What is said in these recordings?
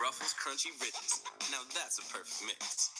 Ruffles crunchy richness. Now that's a perfect mix.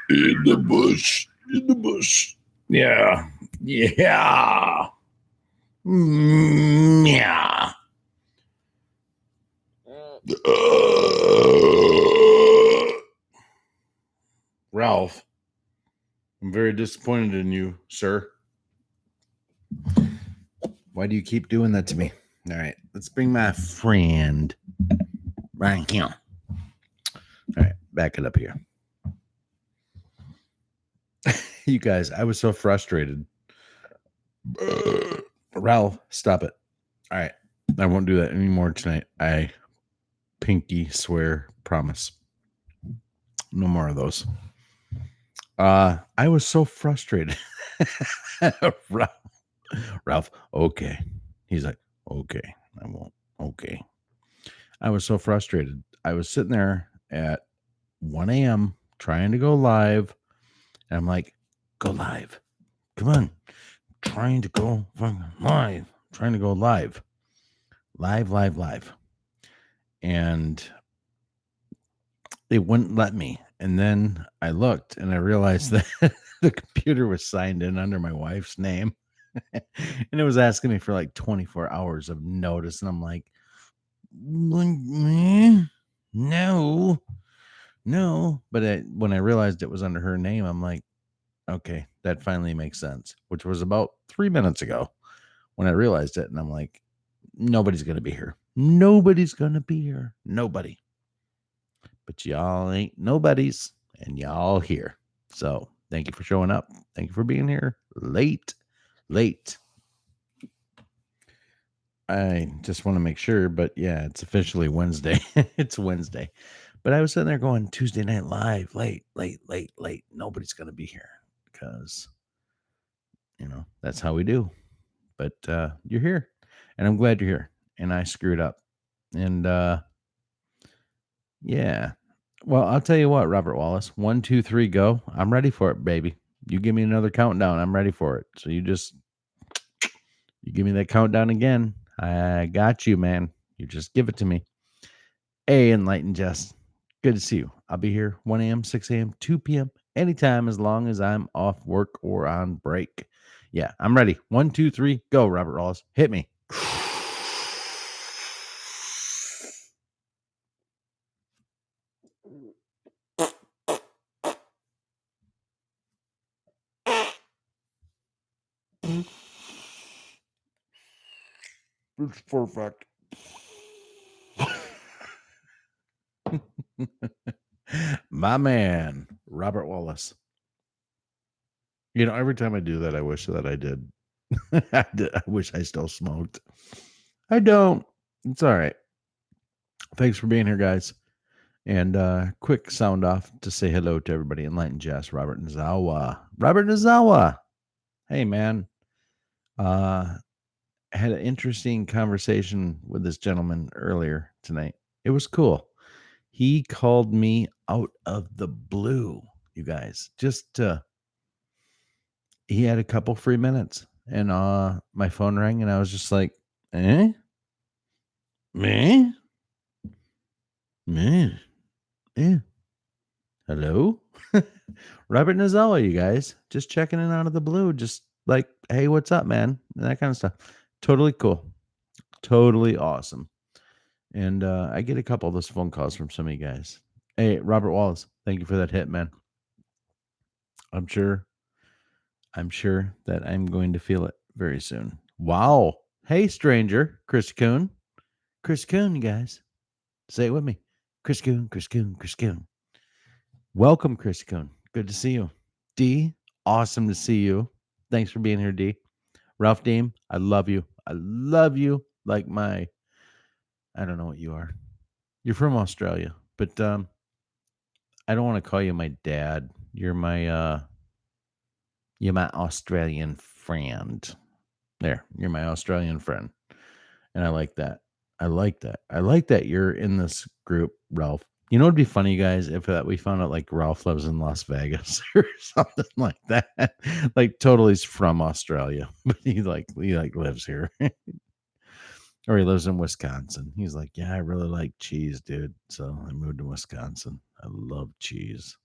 In the bush. In the bush. Yeah. Yeah. Yeah. Ralph, I'm very disappointed in you, sir. Why do you keep doing that to me? All right, let's bring my friend right here. All right, back it up here. You guys, I was so frustrated. Ralph, stop it. All right, I won't do that anymore tonight. I pinky swear, promise. No more of those. I was so frustrated. Ralph, okay. He's like, okay, I won't. Okay. I was so frustrated. I was sitting there at 1 a.m. trying to go live. And I'm like, go live. Come on. Trying to go live. Trying to go live. Live. And it wouldn't let me. And then I looked and I realized that the computer was signed in under my wife's name. And it was asking me for like 24 hours of notice. And I'm like, no. But when I realized it was under her name, I'm like, okay, that finally makes sense, which was about 3 minutes ago when I realized it. And I'm like, nobody's going to be here. Nobody's going to be here. Nobody. But y'all ain't nobodies, and y'all here. So thank you for showing up. Thank you for being here late. I just want to make sure, but yeah, it's officially Wednesday. It's Wednesday. But I was sitting there going, Tuesday Night Live, late. Nobody's going to be here because, that's how we do. But you're here, and I'm glad you're here. And I screwed up. And yeah. Well, I'll tell you what, Robert Wallace, 1, 2, 3, go. I'm ready for it, baby. You give me another countdown. I'm ready for it. So you give me that countdown again. I got you, man. You just give it to me. Hey, Enlightened Jess. Good to see you. I'll be here 1 a.m., 6 a.m., 2 p.m., anytime as long as I'm off work or on break. Yeah, I'm ready. 1, 2, 3, go, Robert Wallace. Hit me. It's perfect. My man, Robert Wallace. Every time I do that, I wish that I did. I wish I still smoked. I don't. It's all right. Thanks for being here, guys. And quick sound off to say hello to everybody. Enlightened Jess, Robert Nazawa. Robert Nazawa. Hey, man. Had an interesting conversation with this gentleman earlier tonight. It was cool. He called me out of the blue, you guys. He had a couple free minutes, and my phone rang, and I was just like, Me? Hello? Robert Nazawa, you guys. Just checking in out of the blue. Just like, hey, what's up, man? And that kind of stuff. Totally cool. Totally awesome. And I get a couple of those phone calls from some of you guys. Hey, Robert Wallace, thank you for that hit, man. I'm sure that I'm going to feel it very soon. Wow. Hey, stranger, Chris Coon. Chris Coon, you guys. Say it with me. Chris Coon. Welcome, Chris Coon. Good to see you. D, awesome to see you. Thanks for being here, D. Ralph Deem, I love you. I love you like I don't know what you are. You're from Australia, but I don't want to call you my dad. You're my Australian friend. There, you're my Australian friend. And I like that. I like that you're in this group, Ralph. You know, it'd be funny, guys, if we found out like Ralph lives in Las Vegas or something like that. Like, totally, he's from Australia, but he lives here. Or he lives in Wisconsin. He's like, yeah, I really like cheese, dude. So I moved to Wisconsin. I love cheese.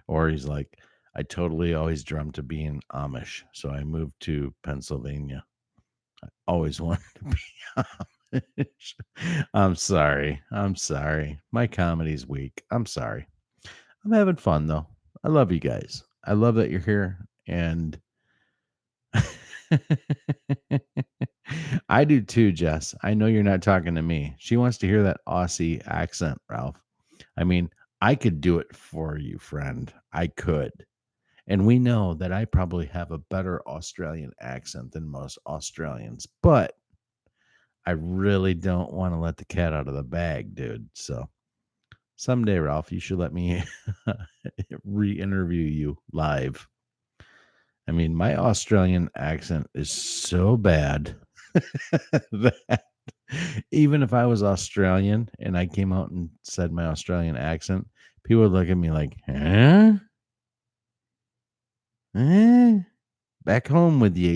Or he's like, I totally always dreamt of being Amish. So I moved to Pennsylvania. Always wanted to be Amish. I'm sorry. I'm sorry. My comedy's weak. I'm sorry. I'm having fun though. I love you guys. I love that you're here. And I do too, Jess. I know you're not talking to me. She wants to hear that Aussie accent, Ralph. I mean, I could do it for you, friend. I could. And we know that I probably have a better Australian accent than most Australians, but I really don't want to let the cat out of the bag, dude. So someday, Ralph, you should let me re interview you live. I mean, my Australian accent is so bad that even if I was Australian and I came out and said my Australian accent, people would look at me like, huh? Eh? Back home with you,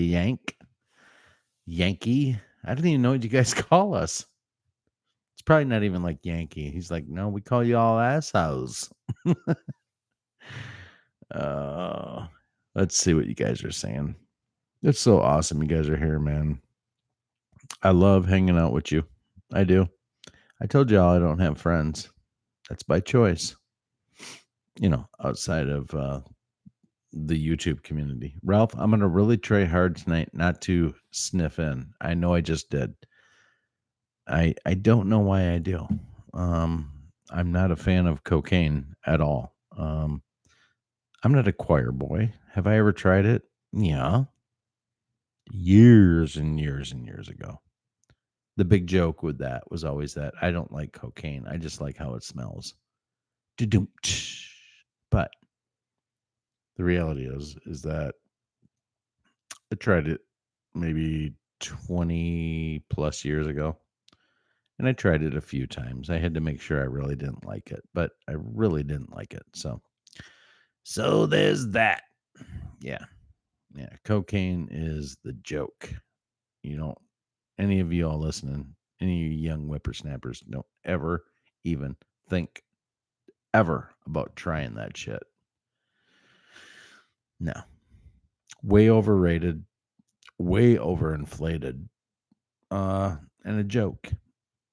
Yankee. I don't even know what you guys call us. It's probably not even like Yankee. He's like, no, we call you all assholes. uh, let's see what you guys are saying. It's so awesome you guys are here, man. I love hanging out with you. I do. I told y'all I don't have friends. That's by choice. Outside of the YouTube community. Ralph, I'm going to really try hard tonight not to sniff in. I know I just did. I don't know why I do. I'm not a fan of cocaine at all. I'm not a choir boy. Have I ever tried it? Yeah. Years and years and years ago. The big joke with that was always that I don't like cocaine. I just like how it smells. But the reality is that I tried it maybe 20 plus years ago. And I tried it a few times. I had to make sure I really didn't like it, but I really didn't like it. So there's that. Yeah. Yeah. Cocaine is the joke. You don't, any of you all listening, any of you young whippersnappers, don't ever even think ever about trying that shit. No. Way overrated, way overinflated, and a joke.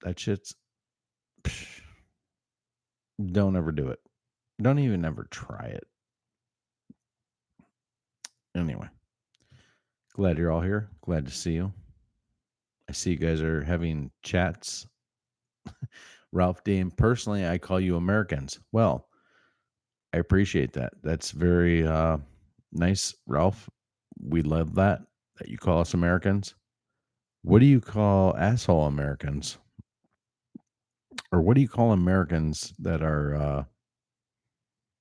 That shit's, psh, don't ever do it. Don't even ever try it. Anyway, glad you're all here. Glad to see you. I see you guys are having chats. Ralph Dean, personally, I call you Americans. Well, I appreciate that. That's very nice, Ralph. We love that you call us Americans. What do you call asshole Americans? Or what do you call Americans that are,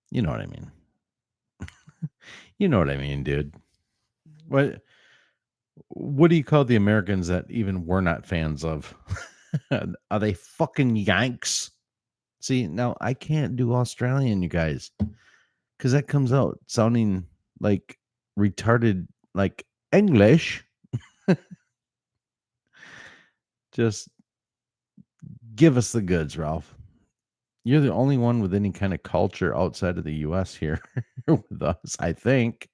you know what I mean? You know what I mean, dude. What what do you call the Americans that even we're not fans of? Are they fucking Yanks? See, now I can't do Australian, you guys, because that comes out sounding like retarded, like English. Just give us the goods, Ralph. You're the only one with any kind of culture outside of the US here with us, I think.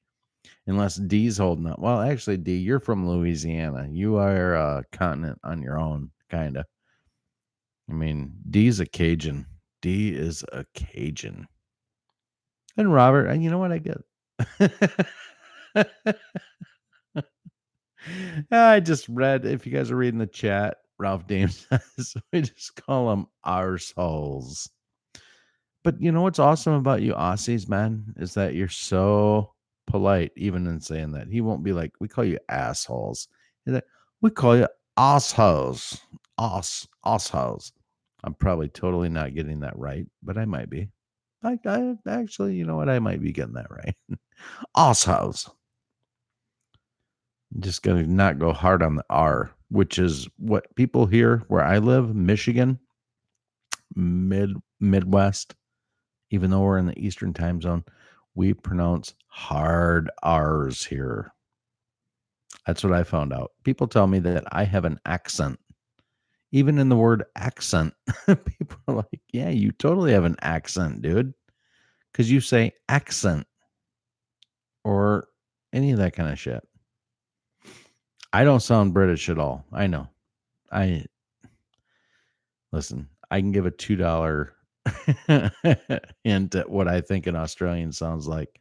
Unless D's holding up. Well, actually, D, you're from Louisiana. You are a continent on your own, kind of. I mean, D's a Cajun. D is a Cajun. And Robert, and you know what I get? I just read, if you guys are reading the chat, Ralph Dame says we just call them arseholes. But you know what's awesome about you Aussies, man, is that you're so polite, even in saying that. He won't be like, we call you assholes. He's like, we call you assholes. Assholes. I'm probably totally not getting that right, but I might be. I actually, you know what? I might be getting that right. Assholes. Just gonna not go hard on the R, which is what people here where I live, Michigan, Midwest, even though we're in the Eastern time zone, we pronounce hard R's here. That's what I found out. People tell me that I have an accent. Even in the word accent, people are like, yeah, you totally have an accent, dude. Because you say accent or any of that kind of shit. I don't sound British at all. I know. I listen, I can give a $2 hint at what I think an Australian sounds like.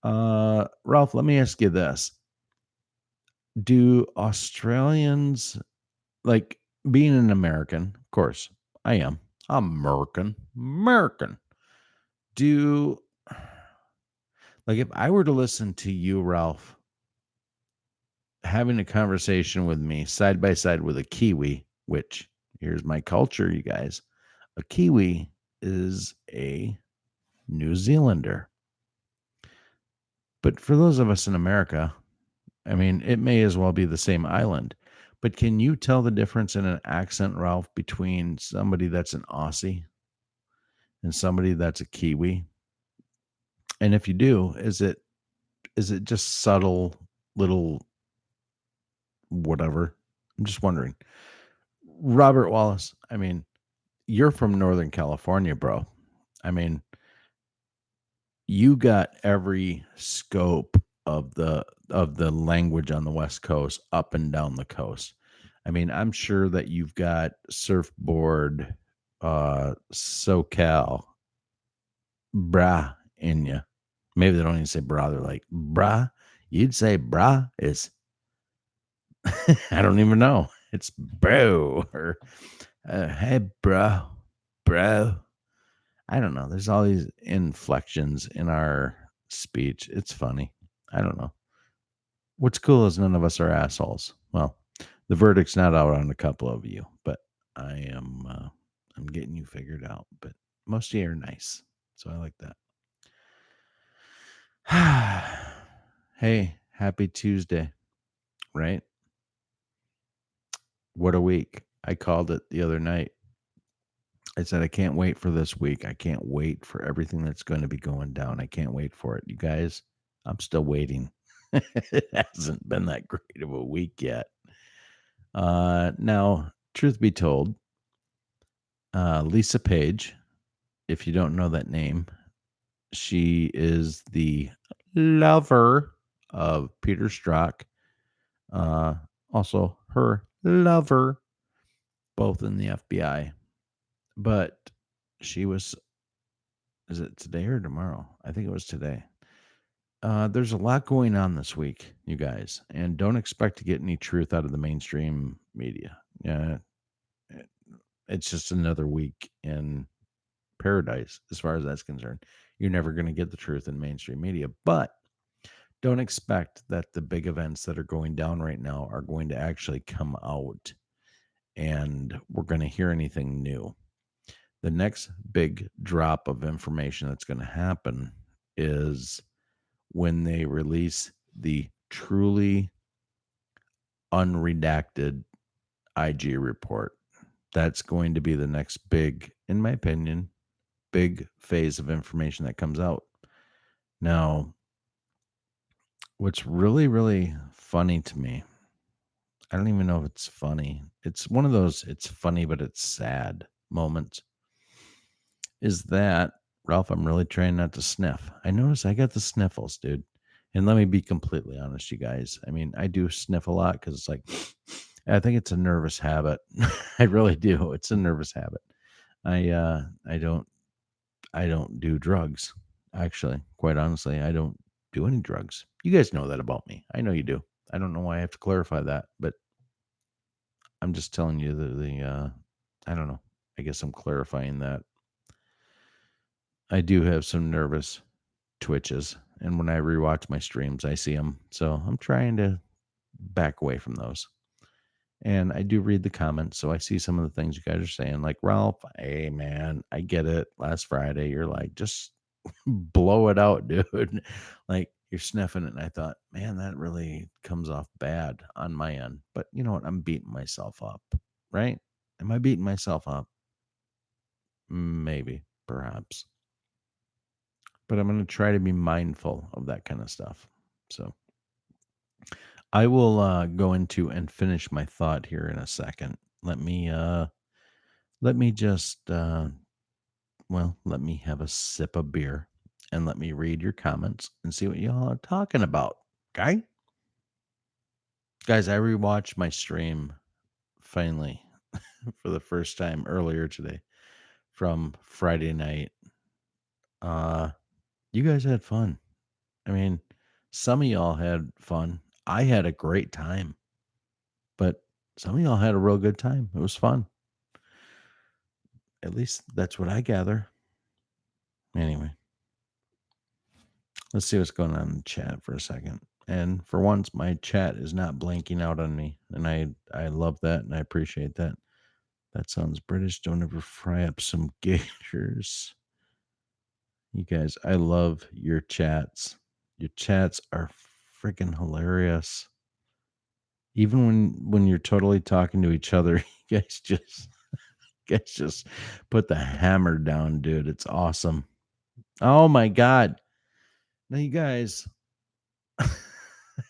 Ralph, let me ask you this. Do Australians like being an American? Of course, I am. I'm American. American. Do like if I were to listen to you, Ralph, having a conversation with me side by side with a Kiwi, which here's my culture, you guys. A Kiwi is a New Zealander. But for those of us in America, I mean, it may as well be the same island. But can you tell the difference in an accent, Ralph, between somebody that's an Aussie and somebody that's a Kiwi? And if you do, is it just subtle little whatever? I'm just wondering. Robert Wallace, I mean, you're from Northern California, bro. I mean, you got every scope of the language on the West Coast up and down the coast. I mean, I'm sure that you've got surfboard, SoCal, brah in you. Maybe they don't even say brah. They're like brah. You'd say brah is I don't even know. It's bro or hey bro. I don't know. There's all these inflections in our speech. It's funny. I don't know. What's cool is none of us are assholes. Well, the verdict's not out on a couple of you, but I'm getting you figured out. But most of you are nice, so I like that. Hey, happy Tuesday, right? What a week! I called it the other night. I said I can't wait for this week. I can't wait for everything that's going to be going down. I can't wait for it, you guys. I'm still waiting. It hasn't been that great of a week yet. Now, truth be told, Lisa Page, if you don't know that name, she is the lover of Peter Strzok. Also, her lover, both in the FBI. But she was, is it today or tomorrow? I think it was today. There's a lot going on this week, you guys, and don't expect to get any truth out of the mainstream media. Yeah, it's just another week in paradise as far as that's concerned. You're never going to get the truth in mainstream media, but don't expect that the big events that are going down right now are going to actually come out and we're going to hear anything new. The next big drop of information that's going to happen is when they release the truly unredacted IG report. That's going to be the next big, in my opinion, big phase of information that comes out. Now, what's really, really funny to me, I don't even know if it's funny. It's one of those, it's funny, but it's sad moments. Is that, Ralph, I'm really trying not to sniff. I notice I got the sniffles, dude. And let me be completely honest, you guys. I mean, I do sniff a lot because it's like, I think it's a nervous habit. I really do. It's a nervous habit. I don't do drugs. Actually, quite honestly, I don't do any drugs. You guys know that about me. I know you do. I don't know why I have to clarify that, but I'm just telling you the I don't know. I guess I'm clarifying that I do have some nervous twitches, and when I rewatch my streams, I see them. So I'm trying to back away from those. And I do read the comments, so I see some of the things you guys are saying. Like Ralph, hey man, I get it. Last Friday, you're like, just blow it out, dude. Like you're sniffing it. And I thought, man, that really comes off bad on my end. But you know what? I'm beating myself up, right? Am I beating myself up? Maybe, perhaps. But I'm going to try to be mindful of that kind of stuff. So I will go into and finish my thought here in a second. let me just let me have a sip of beer and let me read your comments and see what y'all are talking about. Okay? Guys, I rewatched my stream finally for the first time earlier today from Friday night. Uh you guys had fun. I mean, some of y'all had fun. I had a great time, but some of y'all had a real good time. It was fun. At least that's what I gather. Anyway, let's see what's going on in the chat for a second. And for once, my chat is not blanking out on me, and I love that and I appreciate that. That sounds British. Don't ever fry up some gators. You guys, I love your chats. Your chats are freaking hilarious. Even when you're totally talking to each other, you guys just put the hammer down, dude. It's awesome. Oh my god. Now you guys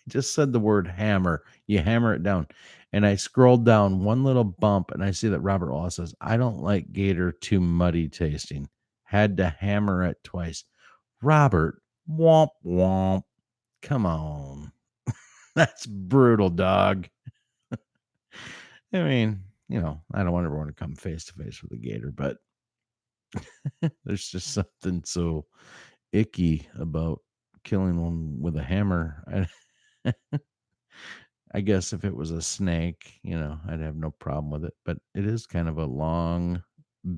just said the word hammer. You hammer it down. And I scrolled down one little bump and I see that Robert Wallace says, I don't like Gator too muddy tasting. Had to hammer it twice. Robert, womp womp. Come on. That's brutal, dog. I mean, I don't want everyone to come face to face with a gator, but there's just something so icky about killing one with a hammer. I guess if it was a snake, I'd have no problem with it. But it is kind of a long,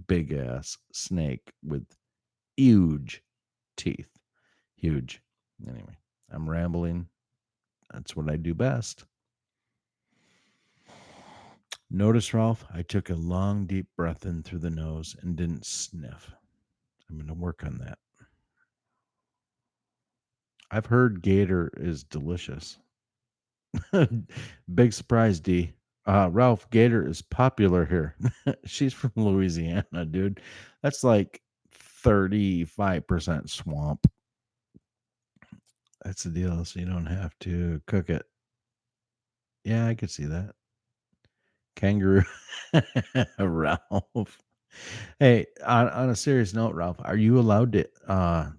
big ass snake with huge teeth. Huge. Anyway, I'm rambling. That's what I do best. Notice, Ralph, I took a long, deep breath in through the nose and didn't sniff. I'm going to work on that. I've heard gator is delicious. Big surprise, D. Ralph, gator is popular here. She's from Louisiana, dude. That's like 35% swamp. That's the deal. So you don't have to cook it. Yeah, I could see that. Kangaroo. Ralph. Hey, on a serious note, Ralph, are you allowed to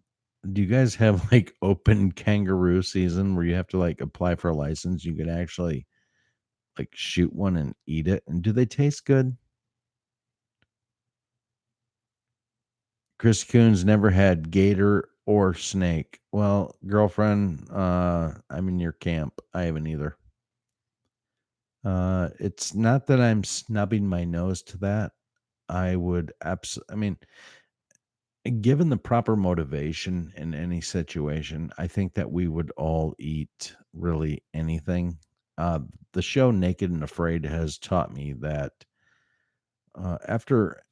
do you guys have like open kangaroo season where you have to like apply for a license? You could actually like shoot one and eat it. And do they taste good? Chris Coons never had gator or snake. Well, girlfriend, I'm in your camp. I haven't either. It's not that I'm snubbing my nose to that. I would absolutely, I mean, given the proper motivation in any situation, I think that we would all eat really anything. The show Naked and Afraid has taught me that after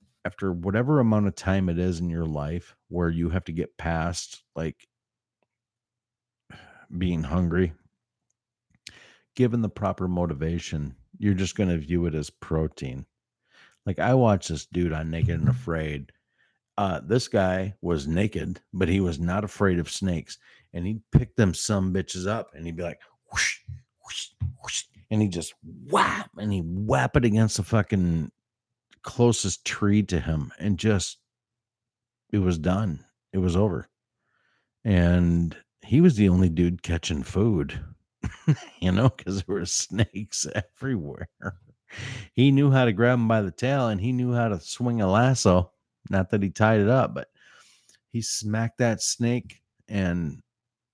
whatever amount of time it is in your life where you have to get past like being hungry, given the proper motivation, you're just going to view it as protein. Like I watched this dude on Naked and Afraid. This guy was naked, but he was not afraid of snakes. And he'd pick them some bitches up and he'd be like, whoosh, whoosh, whoosh. And he just whap and he whap it against the fucking closest tree to him. And just, it was done. It was over. And he was the only dude catching food, because there were snakes everywhere. He knew how to grab them by the tail and he knew how to swing a lasso. Not that he tied it up, but he smacked that snake and,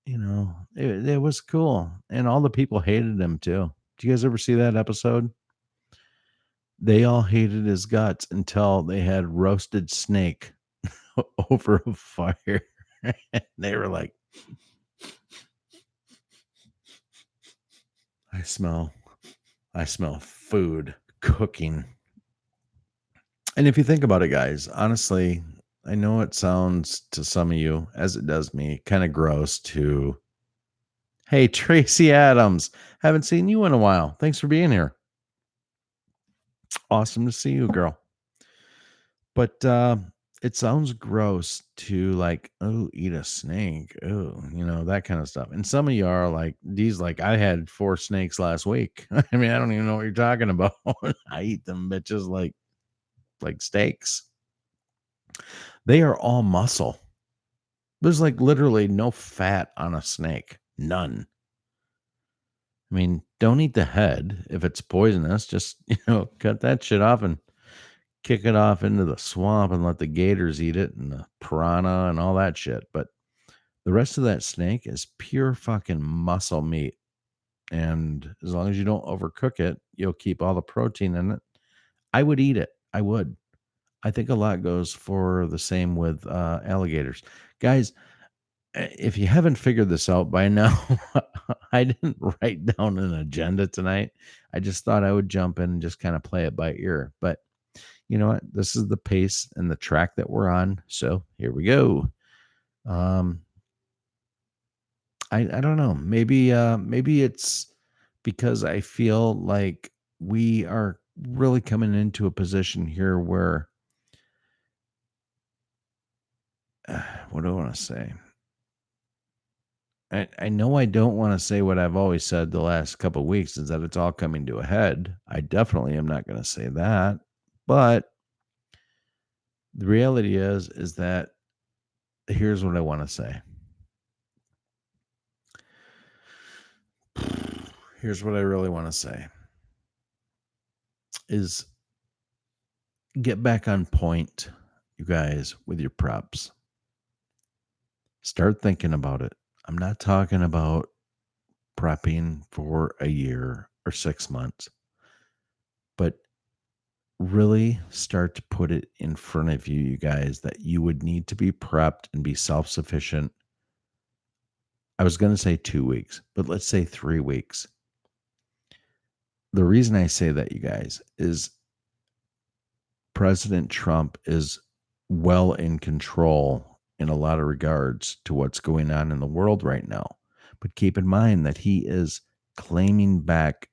it was cool. And all the people hated him too. Do you guys ever see that episode? They all hated his guts until they had roasted snake over a fire. They were like, I smell food cooking. And if you think about it, guys, honestly, I know it sounds to some of you, as it does me, kind of gross to, hey, Tracy Adams, haven't seen you in a while. Thanks for being here. Awesome to see you, girl. But it sounds gross to like, oh, eat a snake. Oh, that kind of stuff. And some of you are like, these, like, I had 4 snakes last week. I mean, I don't even know what you're talking about. I eat them bitches like steaks. They are all muscle. There's like literally no fat on a snake. None. I mean, don't eat the head if it's poisonous. Just, cut that shit off and kick it off into the swamp and let the gators eat it and the piranha and all that shit. But the rest of that snake is pure fucking muscle meat. And as long as you don't overcook it, you'll keep all the protein in it. I would eat it. I would. I think a lot goes for the same with alligators. Guys, if you haven't figured this out by now, I didn't write down an agenda tonight. I just thought I would jump in and just kind of play it by ear. But you know what? This is the pace and the track that we're on. So here we go. Um, I don't know. Maybe it's because I feel like we are really coming into a position here where what do I want to say? I know I don't want to say what I've always said the last couple of weeks is that it's all coming to a head. I definitely am not going to say that. But the reality is that here's what I want to say. Here's what I really want to say is get back on point, you guys, with your props. Start thinking about it. I'm not talking about prepping for a year or 6 months, but really start to put it in front of you, you guys, that you would need to be prepped and be self sufficient. I was going to say 2 weeks, but let's say 3 weeks. The reason I say that, you guys, is President Trump is well in control in a lot of regards to what's going on in the world right now. But keep in mind that he is claiming back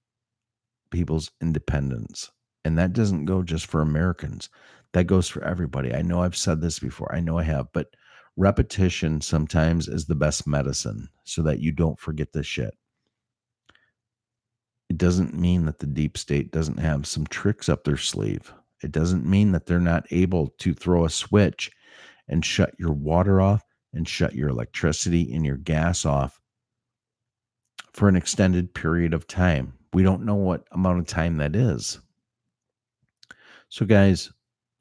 people's independence. And that doesn't go just for Americans. That goes for everybody. I know I've said this before. I know I have, but repetition sometimes is the best medicine so that you don't forget this shit. It doesn't mean that the deep state doesn't have some tricks up their sleeve. It doesn't mean that they're not able to throw a switch and shut your water off and shut your electricity and your gas off for an extended period of time. We don't know what amount of time that is. So guys,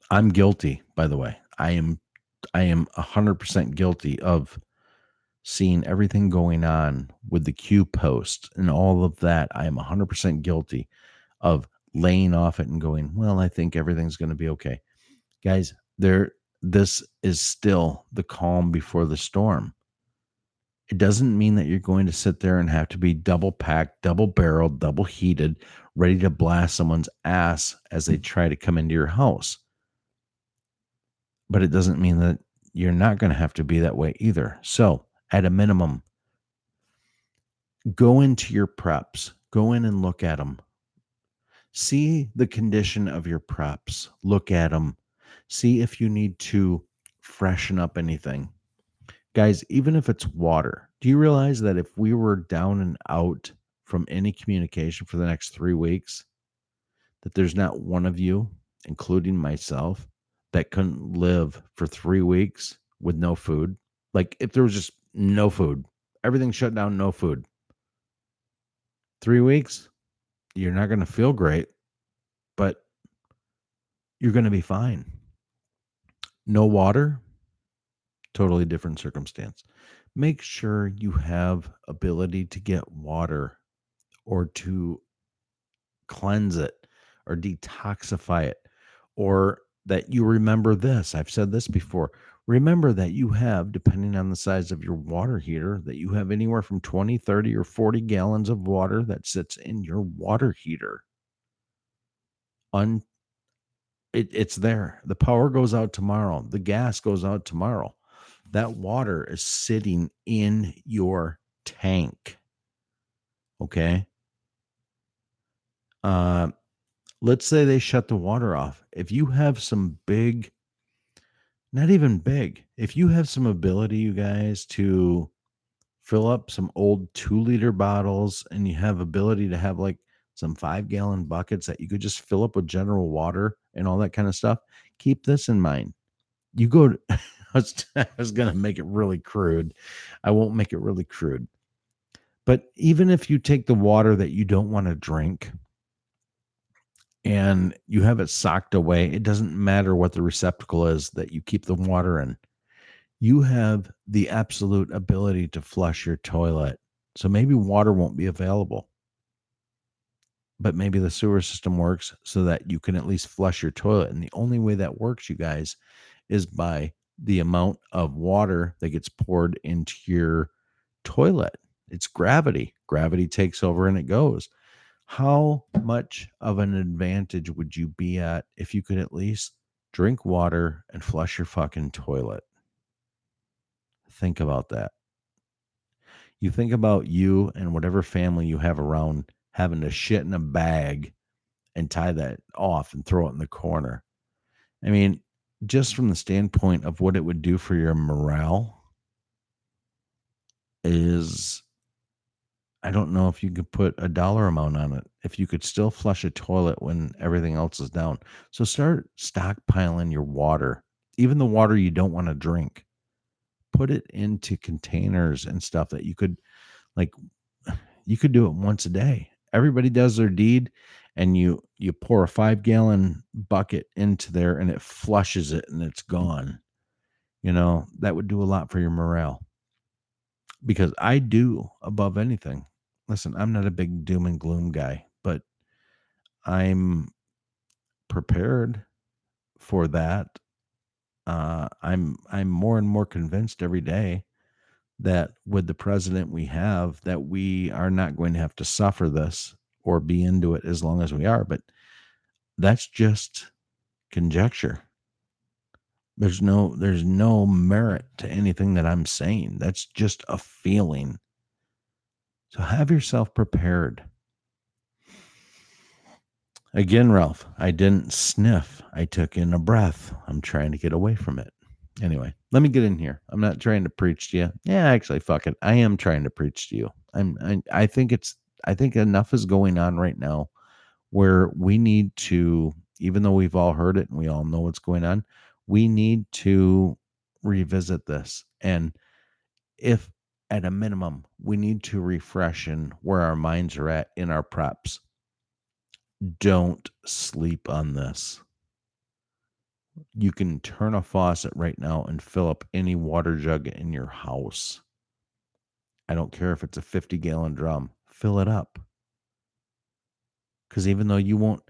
I'm guilty, by the way. I am 100% guilty of seeing everything going on with the Q post and all of that. I am 100% guilty of laying off it and going, well, I think everything's going to be okay. Guys, this is still the calm before the storm. It doesn't mean that you're going to sit there and have to be double packed, double barreled, double heated, ready to blast someone's ass as they try to come into your house. But it doesn't mean that you're not going to have to be that way either. So, at a minimum, go into your preps, go in and look at them. See the condition of your preps, look at them, see if you need to freshen up anything. Guys, even if it's water, do you realize that if we were down and out from any communication for the next 3 weeks, that there's not one of you, including myself, that couldn't live for 3 weeks with no food? Like if there was just no food, everything shut down, no food. 3 weeks, you're not going to feel great, but you're going to be fine. No water, totally different circumstance. Make sure you have ability to get water or to cleanse it or detoxify it, or that you remember this. I've said this before. Remember that you have, depending on the size of your water heater, that you have anywhere from 20, 30, or 40 gallons of water that sits in your water heater. It's there. The power goes out tomorrow. The gas goes out tomorrow. That water is sitting in your tank. Okay. Let's say they shut the water off. If you have some big Not even big. If you have some ability, you guys, to fill up some old 2-liter bottles and you have ability to have like some 5-gallon buckets that you could just fill up with general water and all that kind of stuff, keep this in mind. You go to, I was going to make it really crude. I won't make it really crude. But even if you take the water that you don't want to drink and you have it socked away, it doesn't matter what the receptacle is that you keep the water in. You have the absolute ability to flush your toilet. So maybe water won't be available, but maybe the sewer system works so that you can at least flush your toilet. And the only way that works, you guys, is by the amount of water that gets poured into your toilet. It's gravity. Gravity takes over and it goes. How much of an advantage would you be at if you could at least drink water and flush your fucking toilet? Think about that. You think about you and whatever family you have around having to shit in a bag and tie that off and throw it in the corner. I mean, just from the standpoint of what it would do for your morale is, I don't know if you could put a dollar amount on it. If you could still flush a toilet when everything else is down. So start stockpiling your water, even the water you don't want to drink. Put it into containers and stuff that you could, like, you could do it once a day. Everybody does their deed, and you pour a 5-gallon bucket into there and it flushes it and it's gone. That would do a lot for your morale, because I do above anything. Listen, I'm not a big doom and gloom guy, but I'm prepared for that. I'm more and more convinced every day that with the president we have, that we are not going to have to suffer this or be into it as long as we are. But that's just conjecture. There's no merit to anything that I'm saying. That's just a feeling. So have yourself prepared. Again, Ralph, I didn't sniff. I took in a breath. I'm trying to get away from it. Anyway, let me get in here. I'm not trying to preach to you. Yeah, actually, fuck it. I am trying to preach to you. I think enough is going on right now where we need to, even though we've all heard it and we all know what's going on, we need to revisit this. And if at a minimum, we need to refresh in where our minds are at in our preps. Don't sleep on this. You can turn a faucet right now and fill up any water jug in your house. I don't care if it's a 50-gallon drum, fill it up. Because even though you don't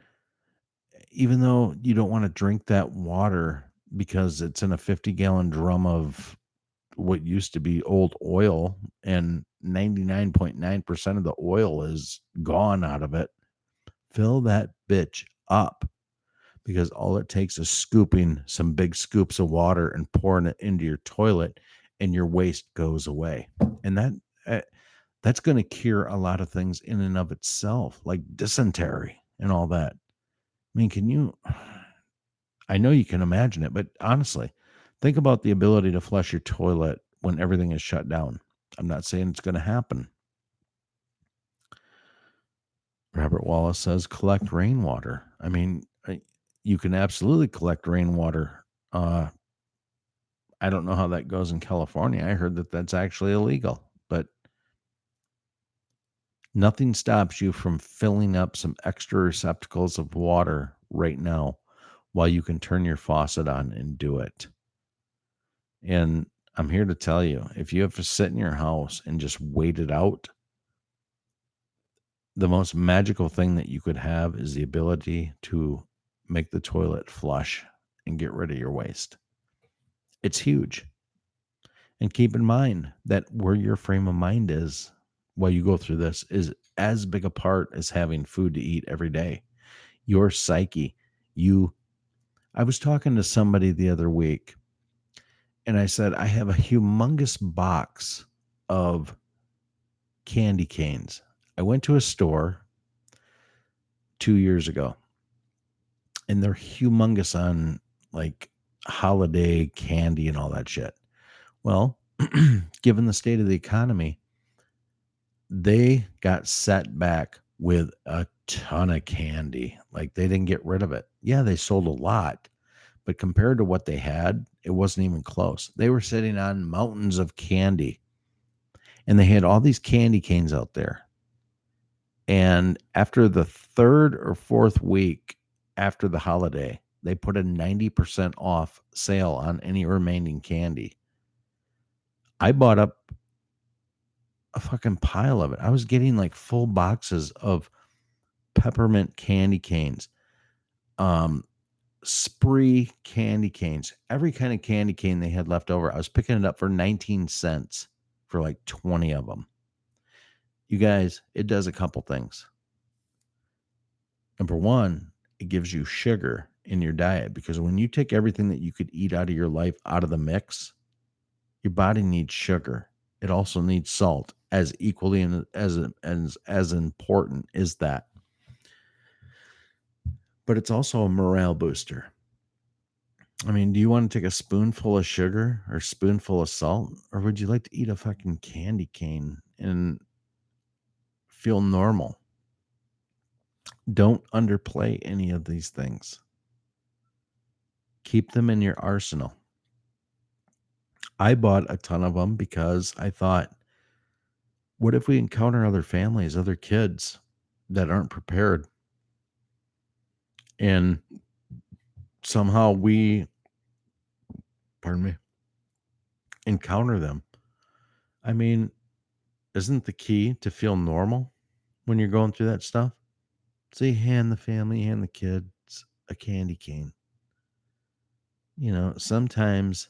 want to drink that water because it's in a 50-gallon drum of what used to be old oil and 99.9% of the oil is gone out of it, fill that bitch up, because all it takes is scooping some big scoops of water and pouring it into your toilet and your waste goes away. And that's going to cure a lot of things in and of itself, like dysentery and all that. I mean, I know you can imagine it, but honestly, think about the ability to flush your toilet when everything is shut down. I'm not saying it's going to happen. Robert Wallace says collect rainwater. I mean, you can absolutely collect rainwater. I don't know how that goes in California. I heard that that's actually illegal, but nothing stops you from filling up some extra receptacles of water right now while you can turn your faucet on and do it. And I'm here to tell you, if you have to sit in your house and just wait it out, the most magical thing that you could have is the ability to make the toilet flush and get rid of your waste. It's huge. And keep in mind that where your frame of mind is while you go through this is as big a part as having food to eat every day. Your psyche, I was talking to somebody the other week and I said, I have a humongous box of candy canes. I went to a store 2 years ago and they're humongous on like holiday candy and all that shit. Well, given the state of the economy, they got set back with a ton of candy. Like they didn't get rid of it. Yeah, they sold a lot, but compared to what they had, it wasn't even close. They were sitting on mountains of candy and they had all these candy canes out there. And after the third or fourth week after the holiday, they put a 90% off sale on any remaining candy. I bought up a fucking pile of it. I was getting like full boxes of peppermint candy canes, um, spree candy canes, every kind of candy cane they had left over. I was picking it up for 19 cents for like 20 of them. You guys, it does a couple things. Number one, it gives you sugar in your diet because when you take everything that you could eat out of your life out of the mix, your body needs sugar. It also needs salt as equally and as important as that. But it's also a morale booster. I mean, do you want to take a spoonful of sugar or spoonful of salt, or would you like to eat a fucking candy cane and feel normal? Don't underplay any of these things. Keep them in your arsenal. I bought a ton of them because I thought, what if we encounter other families, other kids that aren't prepared? And somehow we, pardon me, encounter them. I mean, isn't the key to feel normal when you're going through that stuff? So you hand the family, hand the kids a candy cane. You know, sometimes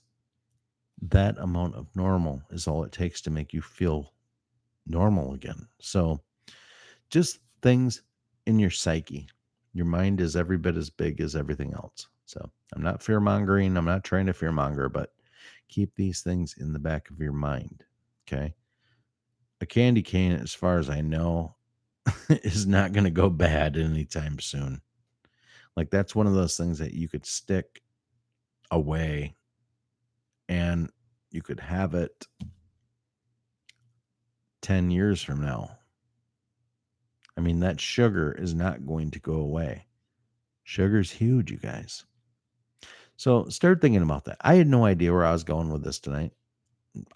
that amount of normal is all it takes to make you feel normal again. So just things in your psyche. Your mind is every bit as big as everything else. So I'm not fear mongering. I'm not trying to fear monger, but keep these things in the back of your mind. Okay. A candy cane, as far as I know, is not going to go bad anytime soon. Like that's one of those things that you could stick away and you could have it 10 years from now. I mean, that sugar is not going to go away. Sugar's huge, you guys. So start thinking about that. I had no idea where I was going with this tonight.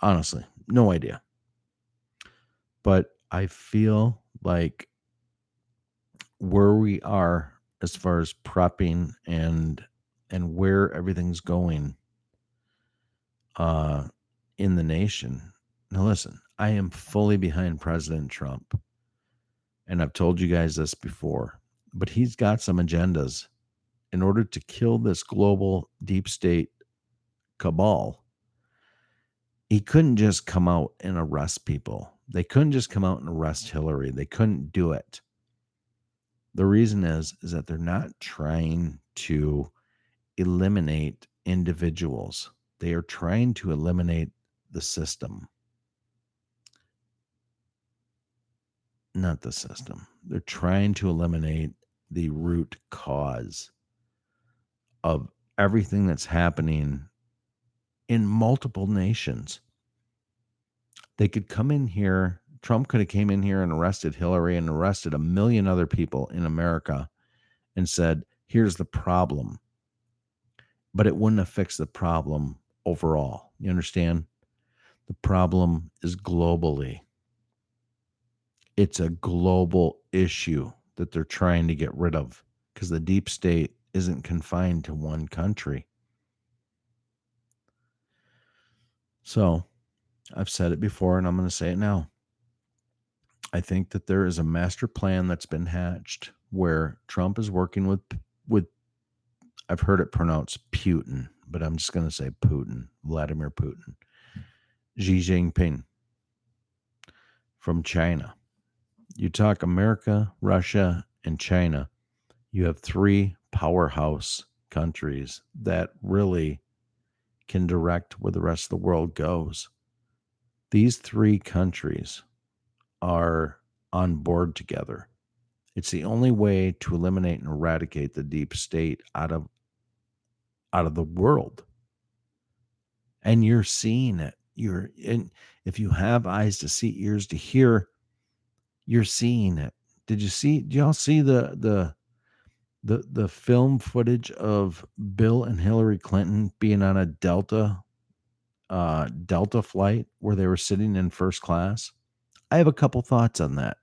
Honestly, no idea. But I feel like where we are as far as prepping and where everything's going uh in the nation. Now listen, I am fully behind President Trump. And I've told you guys this before, but he's got some agendas in order to kill this global deep state cabal. He couldn't just come out and arrest people. They couldn't just come out and arrest Hillary. They couldn't do it. The reason is that they're not trying to eliminate individuals. They are trying to eliminate the system. Not the system. They're trying to eliminate the root cause of everything that's happening in multiple nations. They could come in here. Trump could have came in here and arrested Hillary and arrested a million other people in America and said, here's the problem. But it wouldn't have fixed the problem overall. You understand? The problem is globally. It's a global issue that they're trying to get rid of because the deep state isn't confined to one country. So I've said it before and I'm going to say it now. I think that there is a master plan that's been hatched where Trump is working with I've heard it pronounced Putin, but I'm just going to say Putin, Vladimir Putin, Xi Jinping from China. You talk America, Russia, and China. You have three powerhouse countries that really can direct where the rest of the world goes. These three countries are on board together. It's the only way to eliminate and eradicate the deep state out of the world. and you're seeing it. And if you have eyes to see, ears to hear, you're seeing it. Did y'all see the film footage of Bill and Hillary Clinton being on a Delta flight where they were sitting in first class? I have a couple thoughts on that.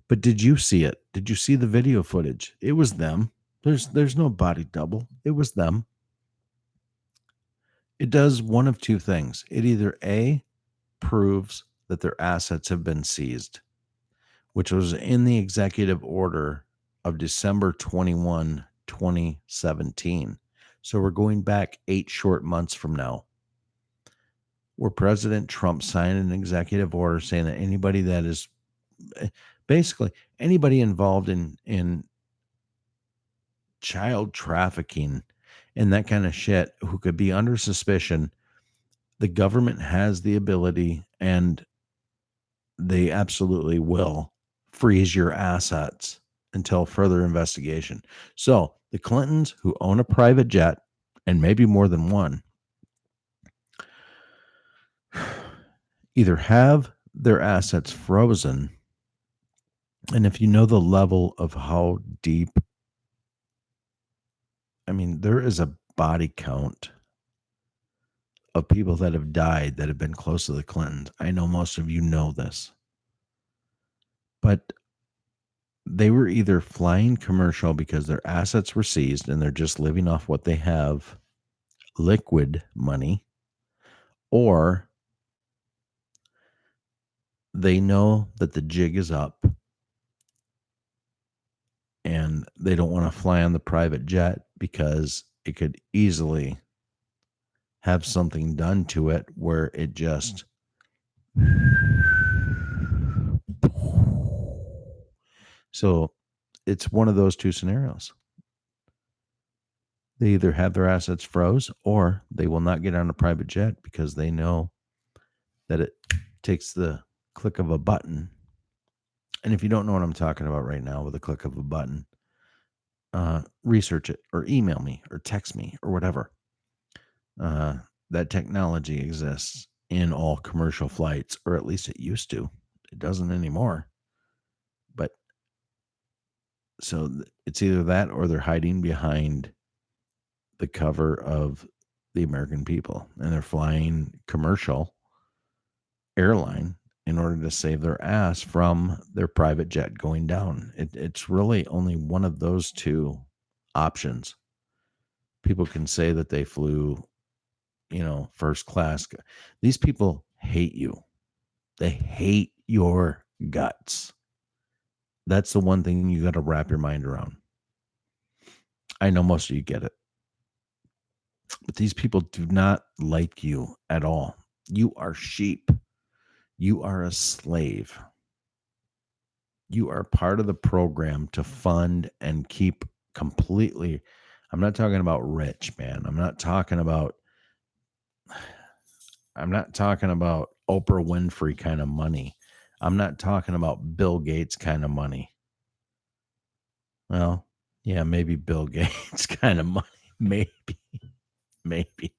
But did you see it? Did you see the video footage? It was them. There's no body double. It was them. It does one of two things. It either A, proves that their assets have been seized, which was in the executive order of December 21, 2017. So we're going back 8 short months from now, where President Trump signed an executive order saying that anybody that is basically anybody involved in child trafficking and that kind of shit who could be under suspicion, the government has the ability and they absolutely will freeze your assets until further investigation. So the Clintons, who own a private jet and maybe more than one, either have their assets frozen. And if you know the level of how deep, I mean, there is a body count of people that have died that have been close to the Clintons. I know most of you know this. But they were either flying commercial because their assets were seized and they're just living off what they have, liquid money, or they know that the jig is up and they don't want to fly on the private jet because it could easily have something done to it where it just so it's one of those two scenarios. They either have their assets froze or they will not get on a private jet because they know that it takes the click of a button. And if you don't know what I'm talking about right now with a click of a button, research it or email me or text me or whatever. That technology exists in all commercial flights, or at least it used to. It doesn't anymore. But so it's either that or they're hiding behind the cover of the American people and they're flying commercial airline in order to save their ass from their private jet going down. It's really only one of those two options. People can say that they flew, first class. These people hate you. They hate your guts. That's the one thing you got to wrap your mind around. I know most of you get it. But these people do not like you at all. You are sheep. You are a slave. You are part of the program to fund and keep completely. I'm not talking about rich, man. I'm not talking about Oprah Winfrey kind of money. I'm not talking about Bill Gates kind of money. Well, yeah, maybe Bill Gates kind of money. Maybe.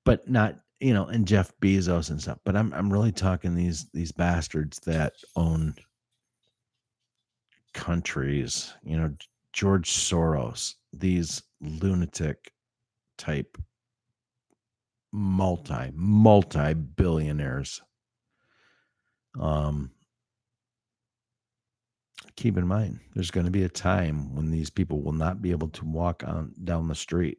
But not, and Jeff Bezos and stuff. But I'm really talking these bastards that own countries, George Soros, these lunatic type multi billionaires. Keep in mind, there's going to be a time when these people will not be able to walk on down the street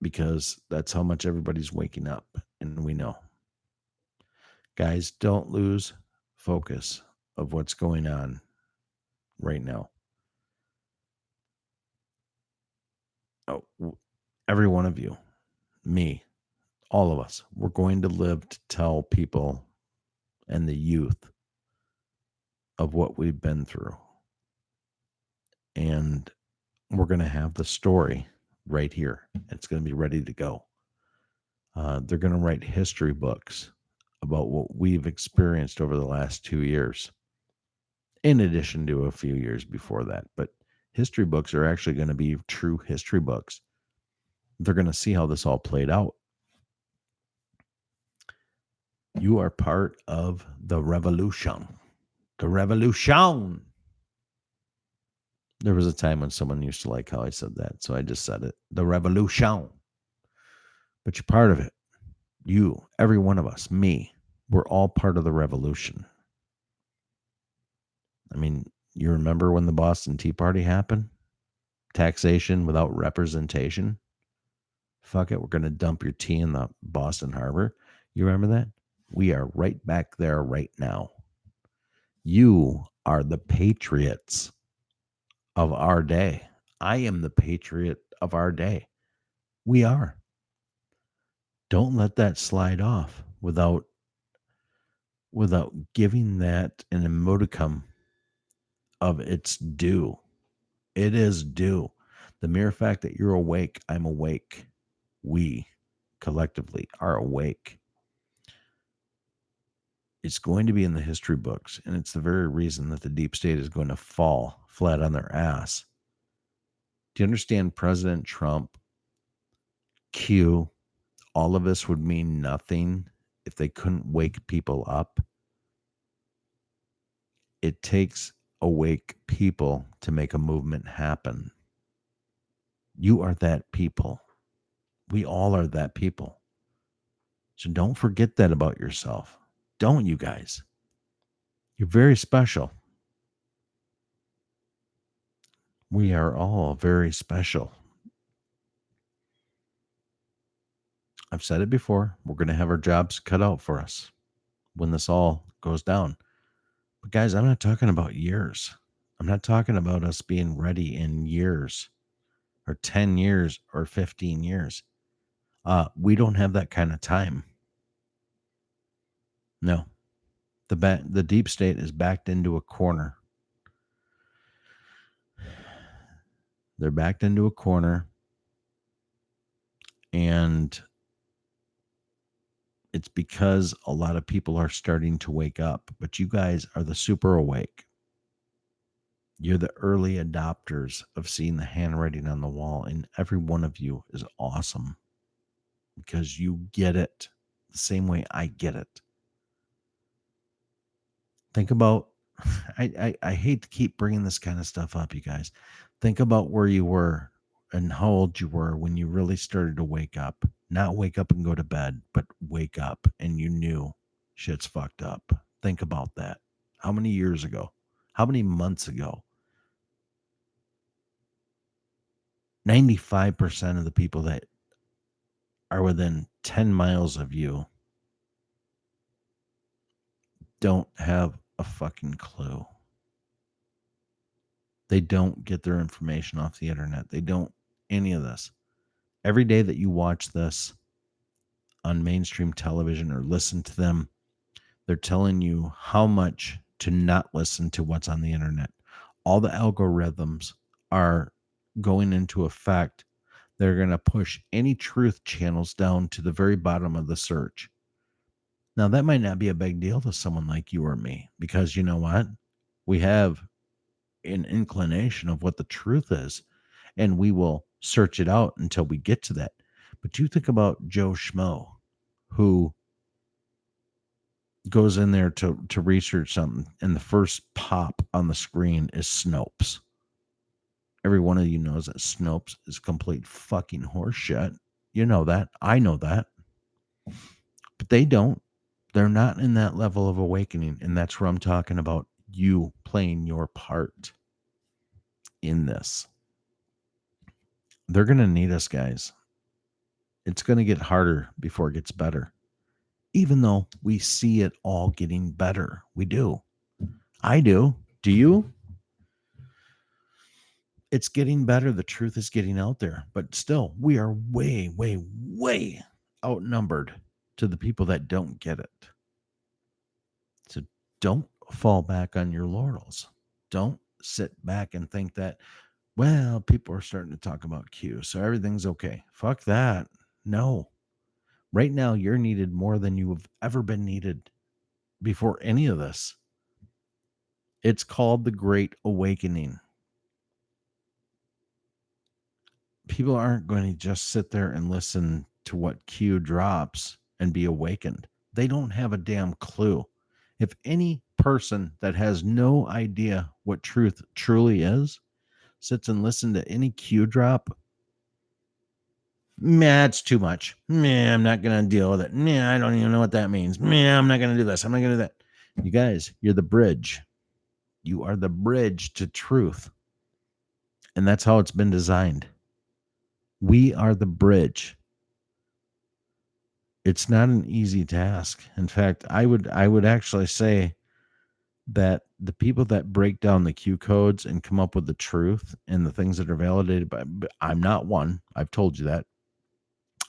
because that's how much everybody's waking up, and we know. Guys, don't lose focus of what's going on right now. Oh, every one of you, me, all of us, we're going to live to tell people and the youth of what we've been through. And we're going to have the story right here. It's going to be ready to go. They're going to write history books about what we've experienced over the last 2 years, in addition to a few years before that. But history books are actually going to be true history books They're going to see how this all played out. You are part of the revolution. The revolution. There was a time when someone used to like how I said that, so I just said it. The revolution. But you're part of it. You, every one of us, me, we're all part of the revolution. I mean, you remember when the Boston Tea Party happened? Taxation without representation. Fuck it, we're going to dump your tea in the Boston Harbor. You remember that? We are right back there right now. You are the patriots of our day. I am the patriot of our day. We are. Don't let that slide off without giving that an emoticum of its due. It is due. The mere fact that you're awake, I'm awake. We collectively are awake. It's going to be in the history books, and it's the very reason that the deep state is going to fall flat on their ass. Do you understand President Trump, Q, all of this would mean nothing if they couldn't wake people up? It takes awake people to make a movement happen. You are that people. We all are that people. So don't forget that about yourself. Don't, you guys. You're very special. We are all very special. I've said it before. We're going to have our jobs cut out for us when this all goes down. But guys, I'm not talking about years. I'm not talking about us being ready in years or 10 years or 15 years. We don't have that kind of time. No. The deep state is backed into a corner. They're backed into a corner, and it's because a lot of people are starting to wake up, but you guys are the super awake. You're the early adopters of seeing the handwriting on the wall, and every one of you is awesome because you get it the same way I get it. Think about, I hate to keep bringing this kind of stuff up, you guys. Think about where you were and how old you were when you really started to wake up. Not wake up and go to bed, but wake up and you knew shit's fucked up. Think about that. How many years ago? How many months ago? 95% of the people that are within 10 miles of you don't have a fucking clue. They don't get their information off the internet. They don't any of this. Every day that you watch this on mainstream television or listen to them, they're telling you how much to not listen to what's on the internet. All the algorithms are going into effect. They're going to push any truth channels down to the very bottom of the search. Now, that might not be a big deal to someone like you or me, because you know what? We have an inclination of what the truth is, and we will search it out until we get to that. But you think about Joe Schmo, who goes in there to research something, and the first pop on the screen is Snopes. Every one of you knows that Snopes is complete fucking horseshit. You know that. I know that. But they don't. They're not in that level of awakening, and that's where I'm talking about you playing your part in this. They're going to need us, guys. It's going to get harder before it gets better. Even though we see it all getting better. We do. I do. Do you? It's getting better. The truth is getting out there. But still, we are way, way, way outnumbered to the people that don't get it. So don't fall back on your laurels. Don't sit back and think that, well, people are starting to talk about Q, so everything's okay. Fuck that. No. Right now, you're needed more than you have ever been needed before any of this. It's called the Great Awakening. people aren't going to just sit there and listen to what Q drops and be awakened. They don't have a damn clue. If any person that has no idea what truth truly is sits and listens to any Q drop, meh, it's too much. Meh, I'm not going to deal with it. Meh, I don't even know what that means. Meh, I'm not going to do this. I'm not going to do that. You guys, you're the bridge. You are the bridge to truth. And that's how it's been designed. We are the bridge. It's not an easy task. In fact, I would actually say that the people that break down the Q codes and come up with the truth and the things that are validated by, I'm not one. I've told you that.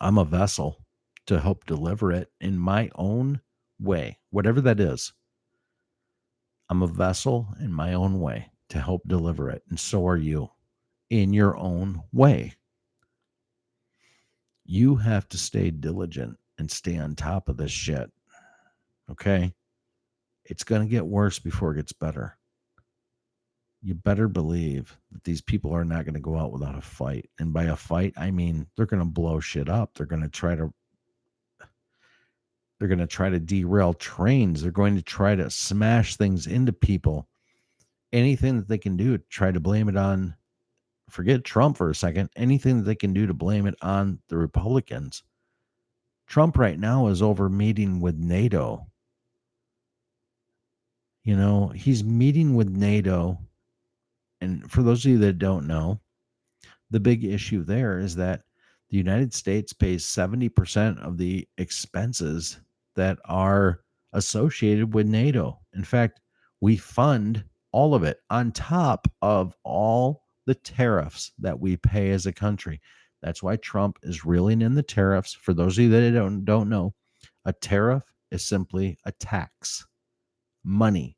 I'm a vessel to help deliver it in my own way, whatever that is. I'm a vessel in my own way to help deliver it. And so are you in your own way. You have to stay diligent and stay on top of this shit. Okay? It's going to get worse before it gets better. You better believe that these people are not going to go out without a fight. And by a fight, I mean they're going to blow shit up. They're going to try to derail trains. They're going to try to smash things into people. Anything that they can do to try to blame it on, forget Trump for a second, anything that they can do to blame it on the Republicans. Trump right now is over meeting with NATO. You know, he's meeting with NATO. And for those of you that don't know, the big issue there is that the United States pays 70% of the expenses that are associated with NATO. In fact, we fund all of it on top of all the tariffs that we pay as a country. That's why Trump is reeling in the tariffs. For those of you that don't know, a tariff is simply a tax, money.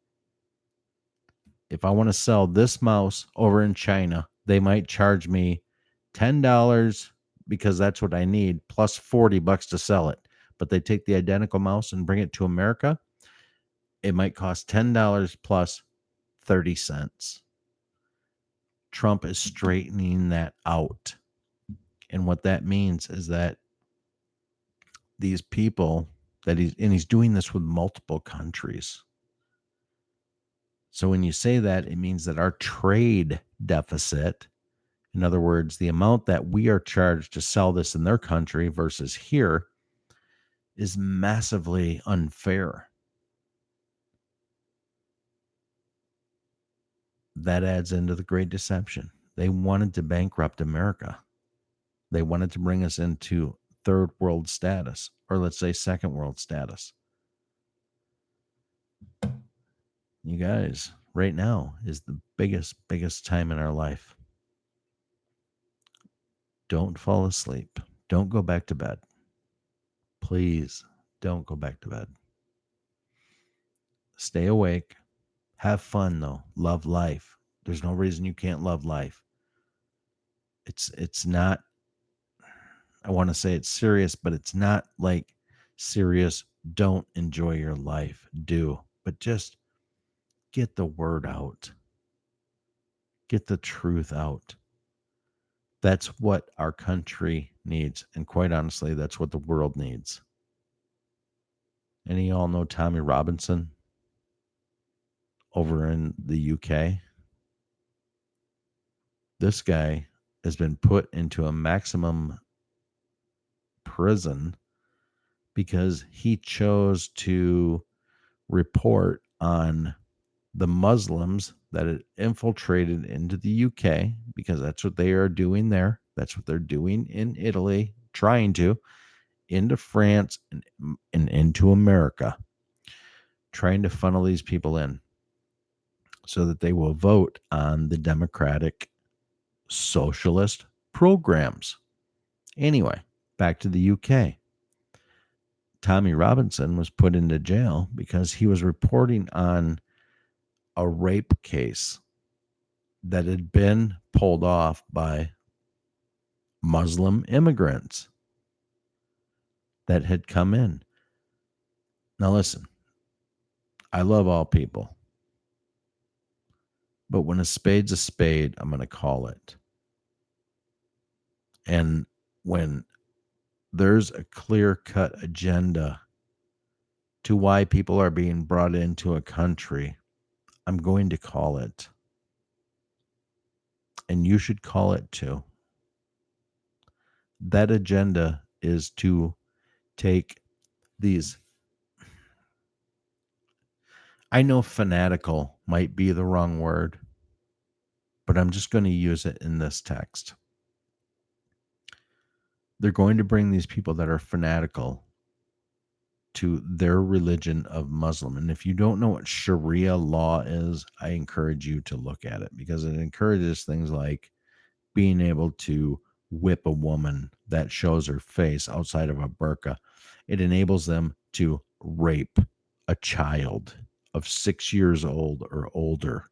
If I want to sell this mouse over in China, they might charge me $10 because that's what I need, plus $40 to sell it. But they take the identical mouse and bring it to America. It might cost $10 plus 30 cents. Trump is straightening that out. And what that means is that these people he's doing this with multiple countries. So when you say that, it means that our trade deficit, in other words, the amount that we are charged to sell this in their country versus here, is massively unfair. That adds into the Great Deception. They wanted to bankrupt America. They wanted to bring us into third world status, or let's say second world status. You guys, right now is the biggest time in our life. Don't fall asleep. Don't go back to bed. Please don't go back to bed. Stay awake. Have fun though. Love life. There's no reason you can't love life. It's not, I want to say it's serious, but it's not like serious. Don't enjoy your life. Do. But just get the word out. Get the truth out. That's what our country needs. And quite honestly, that's what the world needs. Any of y'all know Tommy Robinson over in the UK? This guy has been put into a maximum prison because he chose to report on the Muslims that had infiltrated into the UK, because that's what they are doing there. That's what they're doing in Italy, trying to, into France and into America, trying to funnel these people in so that they will vote on the democratic socialist programs. Anyway, back to the UK. Tommy Robinson was put into jail because he was reporting on a rape case that had been pulled off by Muslim immigrants that had come in. Now, listen, I love all people, but when a spade's a spade, I'm going to call it. And when there's a clear-cut agenda to why people are being brought into a country, I'm going to call it. And you should call it too. That agenda is to take these. I know fanatical might be the wrong word, but I'm just going to use it in this text. They're going to bring these people that are fanatical to their religion of Muslim. And if you don't know what Sharia law is, I encourage you to look at it, because it encourages things like being able to whip a woman that shows her face outside of a burqa. It enables them to rape a child of 6 years old or older,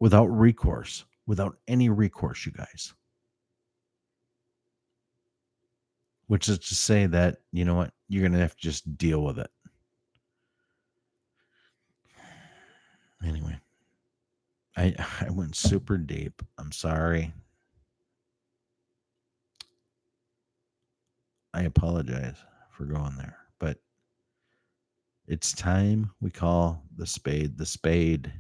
without recourse, without any recourse, you guys. Which is to say that, you know what, you're going to have to just deal with it. Anyway, I went super deep. I'm sorry. I apologize for going there. But it's time we call the spade the spade.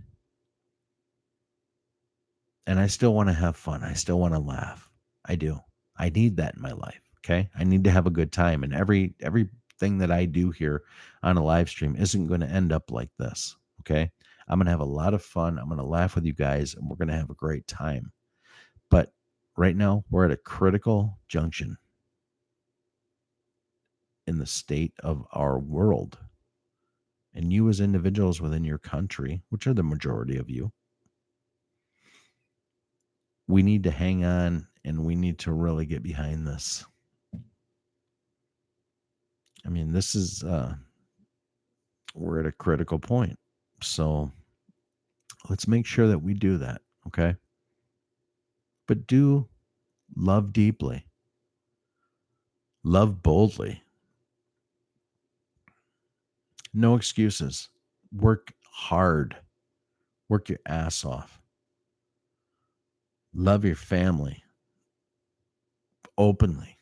And I still want to have fun. I still want to laugh. I do. I need that in my life. Okay. I need to have a good time. And everything that I do here on a live stream isn't going to end up like this. Okay. I'm going to have a lot of fun. I'm going to laugh with you guys, and we're going to have a great time. But right now, we're at a critical junction in the state of our world. And you, as individuals within your country, which are the majority of you, we need to hang on, and we need to really get behind this. I mean, this is, we're at a critical point. So let's make sure that we do that. Okay. But do love deeply, love boldly, no excuses, work hard, work your ass off, love your family openly.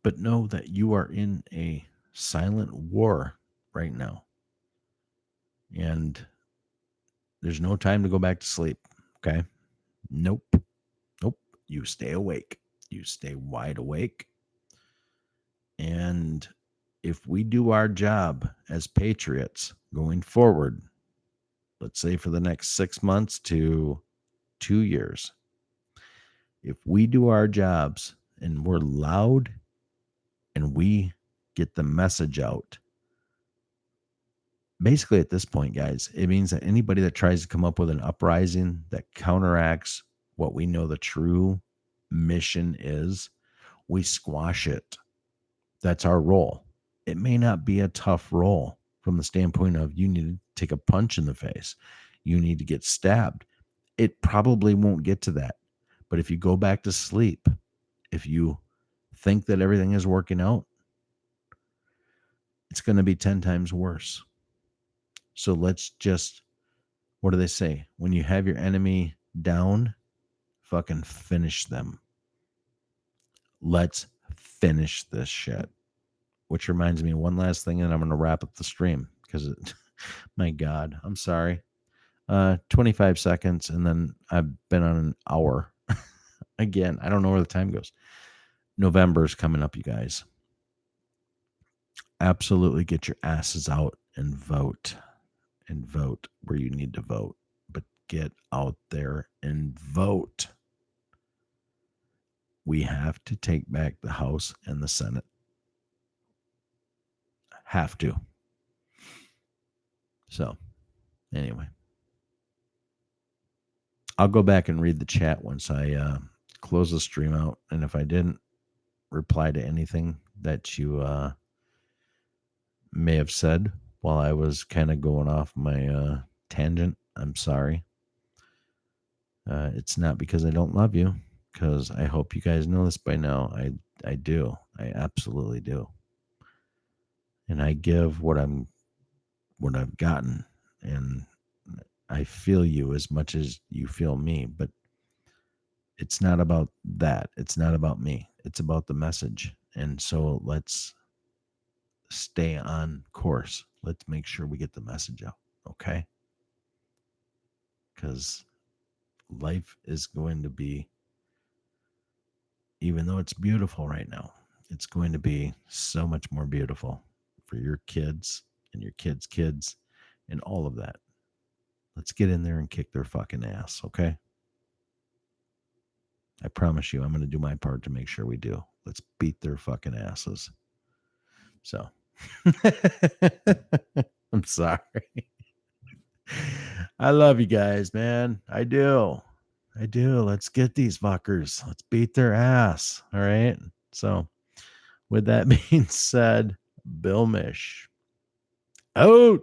But know that you are in a silent war right now. And there's no time to go back to sleep. Okay. Nope. Nope. You stay awake. You stay wide awake. And if we do our job as patriots going forward, let's say for the next 6 months to 2 years, if we do our jobs and we're loud and we get the message out, basically at this point, guys, it means that anybody that tries to come up with an uprising that counteracts what we know the true mission is, we squash it. That's our role. It may not be a tough role from the standpoint of you need to take a punch in the face, you need to get stabbed. It probably won't get to that. But if you go back to sleep, if you think that everything is working out, it's going to be 10 times worse. So let's just, what do they say? When you have your enemy down, fucking finish them. Let's finish this shit. Which reminds me, one last thing, and I'm going to wrap up the stream because, my God, I'm sorry. 25 seconds, and then I've been on an hour. Again, I don't know where the time goes. November's coming up, you guys. Absolutely get your asses out and vote where you need to vote. But get out there and vote. We have to take back the House and the Senate. Have to. So, anyway, I'll go back and read the chat once I close the stream out. And if I didn't reply to anything that you may have said while I was kind of going off my tangent, I'm sorry. It's not because I don't love you, because I hope you guys know this by now. I do. I absolutely do. And I give what I've gotten, and I feel you as much as you feel me, but it's not about that. It's not about me. It's about the message. And so let's stay on course. Let's make sure we get the message out. Okay. Because life is going to be, even though it's beautiful right now, it's going to be so much more beautiful for your kids and your kids' kids and all of that. Let's get in there and kick their fucking ass. Okay. I promise you, I'm going to do my part to make sure we do. Let's beat their fucking asses. So, I'm sorry. I love you guys, man. I do. I do. Let's get these fuckers. Let's beat their ass. All right. So, with that being said, Bill Mish out.